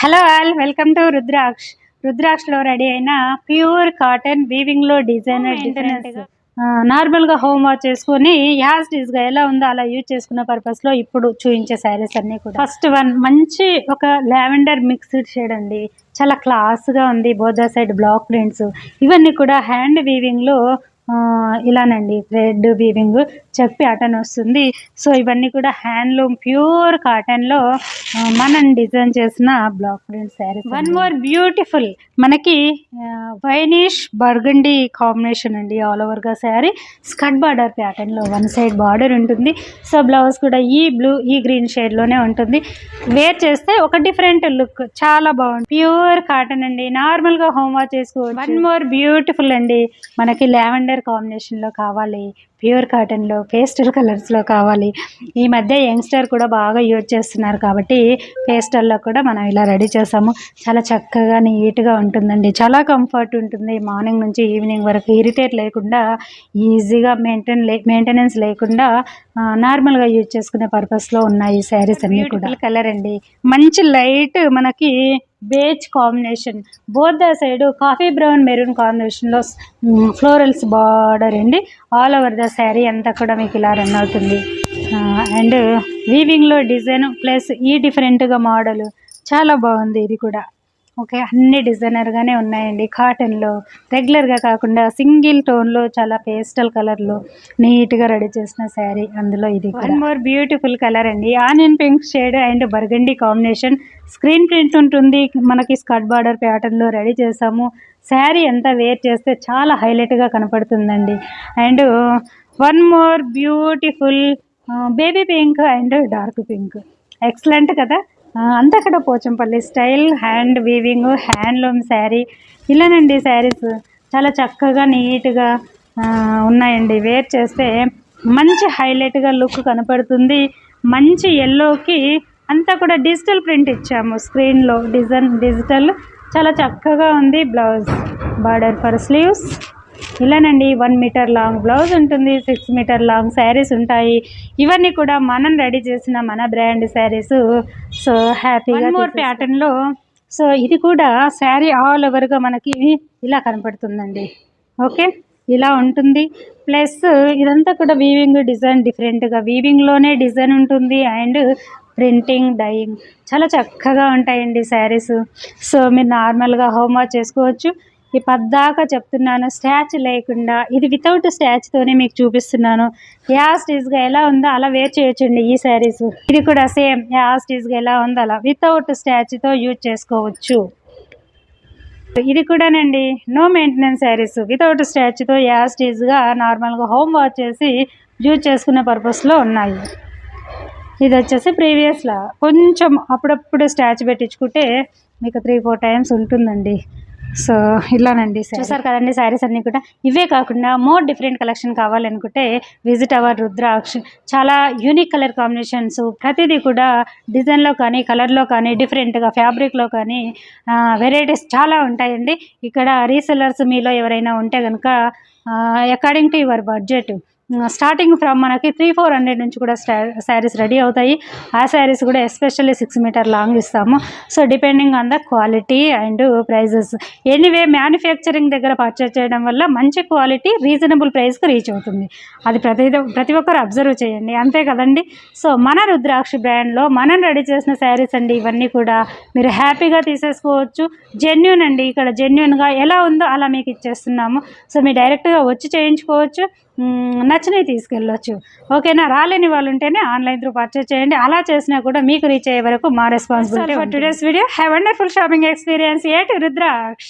Hello all, welcome to రుద్రాక్షలో ready అయిన pure cotton weaving లో డిజైనర్ నార్మల్ గా హోమ్ వాష్ చేసుకుని యాజ్ డీస్ గా ఎలా ఉందో అలా యూజ్ చేసుకున్న పర్పస్ లో ఇప్పుడు చూపించే శారీస్ అన్ని కూడా. ఫస్ట్ వన్ మంచి ఒక లావెండర్ మిక్స్డ్ షేడ్ అండి, చాలా క్లాస్ గా ఉంది. బోధా సైడ్ బ్లాక్ ప్రింట్స్ ఇవన్నీ కూడా హ్యాండ్ వీవింగ్ లో ఇలానండి, థ్రెడ్ వీవింగ్ చెక్ ప్యాటర్న్ వస్తుంది. సో ఇవన్నీ కూడా హ్యాండ్లూమ్ ప్యూర్ కాటన్ లో మనం డిజైన్ చేసిన block print saris. One more beautiful మనకి వైనిష్ బర్గండి కాంబినేషన్ అండి. ఆల్ ఓవర్ గా శారీ స్కర్ట్ బార్డర్ ప్యాటర్న్ లో వన్ సైడ్ బార్డర్ ఉంటుంది. సో బ్లౌజ్ కూడా ఈ బ్లూ ఈ గ్రీన్ షేడ్ లోనే ఉంటుంది. వేర్ చేస్తే ఒక డిఫరెంట్ లుక్, చాలా బాగుంది. ప్యూర్ కాటన్ అండి, నార్మల్ గా హోమ్ వాష్ చేసుకోవచ్చు. వన్ మోర్ బ్యూటిఫుల్ అండి, మనకి లావెండర్ కాంబినేషన్ లో కావాలి, ప్యూర్ కాటన్ లో పేస్టల్ కలర్స్ లో కావాలి. ఈ మధ్య యంగ్స్టర్ కూడా బాగా యూజ్ చేస్తున్నారు కాబట్టి పేస్టల్ లో కూడా మనం ఇలా రెడీ చేసాము. చాలా చక్కగా నీట్ గా ఉంటుందండి, చాలా కంఫర్ట్ ఉంటుంది. మార్నింగ్ నుంచి ఈవినింగ్ వరకు ఇరిటేట్ లేకుండా, ఈజీగా మెయింటెనెన్స్ లేకుండా నార్మల్ గా యూజ్ చేసుకునే పర్పస్ లో ఉన్నాయి ఈ శారీస్ అన్ని కూడా. కలర్ అండి, మంచి లైట్ మనకి beige combination, both the side coffee brown maroon combination లో ఫ్లోరల్స్ బార్డర్ అండి. ఆల్ ఓవర్ ద శారీ అంతా కూడా మీకు ఇలా రన్ అవుతుంది. అండ్ వీవింగ్ లో డిజైన్ ప్లస్ ఈ డిఫరెంట్ గా మోడల్ చాలా బాగుంది. ఇది కూడా ఓకే, అన్ని డిజైనర్ గానే ఉన్నాయండి. కాటన్ లో రెగ్యులర్ గా కాకుండా సింగిల్ టోన్ లో చాలా పేస్టల్ కలర్ లో నీట్ గా రెడీ చేసిన శారీ. అందులో ఇది వన్ మోర్ బ్యూటిఫుల్ కలర్ అండి, onion pink shade and burgundy combination. Screen print ఉంటుంది, మనకి స్కర్ట్ బార్డర్ ప్యాటర్న్ లో రెడీ చేసాము. శారీ అంతా వేర్ చేస్తే చాలా హైలైట్ గా కనపడుతుందండి. And one more beautiful baby pink and dark pink, excellent కదా. అంతా కూడా Pochampally style hand weaving handloom sari. ఇలానండి శారీస్ చాలా చక్కగా నీట్గా ఉన్నాయండి. వేర్ చేస్తే మంచి హైలైట్గా లుక్ కనపడుతుంది. మంచి ఎల్లోకి అంతా కూడా డిజిటల్ ప్రింట్ ఇచ్చాము స్క్రీన్లో, డిజిటల్ చాలా చక్కగా ఉంది. బ్లౌజ్ బార్డర్ ఫర్ స్లీవ్స్ ఇలానండి. 1 మీటర్ లాంగ్ బ్లౌజ్ ఉంటుంది, 6 మీటర్ లాంగ్ శారీస్ ఉంటాయి. ఇవన్నీ కూడా మనం రెడీ చేసిన మన బ్రాండ్ శారీస్. సో హ్యాపీగా మోర్ ప్యాటర్న్ లో. సో ఇది కూడా శారీ ఆల్ ఓవర్ గా మనకి ఇలా కనపడుతుందండి. ఓకే, ఇలా ఉంటుంది. ప్లస్ ఇదంతా కూడా వీవింగ్ డిజైన్, డిఫరెంట్గా వీవింగ్లోనే డిజైన్ ఉంటుంది. అండ్ ప్రింటింగ్ డైయింగ్ చాలా చక్కగా ఉంటాయండి శారీస్. సో మీరు నార్మల్గా హోమ్ వాష్ చేసుకోవచ్చు. ఈ పద్దాకా చెప్తున్నాను స్టాచ్ లేకుండా, ఇది వితౌట్ స్టాచ్తోనే మీకు చూపిస్తున్నాను. యాస్టీస్గా ఎలా ఉందో అలా వేర్ చేయొచ్చండి ఈ శారీస్. ఇది కూడా సేమ్ యాస్టీస్గా ఎలా ఉందో అలా వితౌట్ స్టాచ్తో యూజ్ చేసుకోవచ్చు. ఇది కూడానండి నో మెయింటెనెన్స్ శారీస్, వితౌట్ స్టాచ్తో యాస్టీస్గా నార్మల్గా హోమ్ వాష్ చేసి యూజ్ చేసుకునే పర్పస్లో ఉన్నాయి. ఇది వచ్చేసి ప్రీవియస్లా కొంచెం అప్పుడప్పుడు స్టాచ్ పెట్టించుకుంటే మీకు 3-4 టైమ్స్ ఉంటుందండి. సో ఇలానండి, చూసారు కదండి శారీస్ అన్నీ కూడా. ఇవే కాకుండా మోర్ డిఫరెంట్ కలెక్షన్ కావాలనుకుంటే విజిట్ అవర్ రుద్రాక్ష. చాలా యూనిక్ కలర్ కాంబినేషన్స్, ప్రతిదీ కూడా డిజైన్లో కానీ కలర్లో కానీ డిఫరెంట్గా ఫ్యాబ్రిక్లో కానీ వెరైటీస్ చాలా ఉంటాయండి. ఇక్కడ రీసెల్లర్స్ మీలో ఎవరైనా ఉంటే కనుక according to your budget starting from మనకి 300-400 నుంచి కూడా శారీస్ రెడీ అవుతాయి. ఆ శారీస్ కూడా ఎస్పెషల్లీ 6 మీటర్ లాంగ్ ఇస్తాము. So depending on the quality and prices. Anyway manufacturing దగ్గర పర్చేజ్ చేయడం వల్ల మంచి క్వాలిటీ రీజనబుల్ ప్రైస్కి రీచ్ అవుతుంది. అది ప్రతి ఒక్కరు అబ్జర్వ్ చేయండి, అంతే కదండి. సో మన రుద్రాక్ష బ్రాండ్లో మనం రెడీ చేసిన శారీస్ అండి ఇవన్నీ కూడా. మీరు హ్యాపీగా తీసేసుకోవచ్చు. జెన్యూన్ అండి, ఇక్కడ జెన్యూన్గా ఎలా ఉందో అలా మీకు ఇచ్చేస్తున్నాము. సో మీరు డైరెక్ట్గా వచ్చి చేయించుకోవచ్చు, నచ్చినవి తీసుకెళ్ళొచ్చు. ఓకేనా, రాలేని వాళ్ళు ఉంటేనే ఆన్లైన్ త్రూ పర్చేజ్ చేయండి. అలా చేసినా కూడా మీకు రీచ్ అయ్యే వరకు మా responsibility. For today's video have wonderful shopping experience at rudraksha.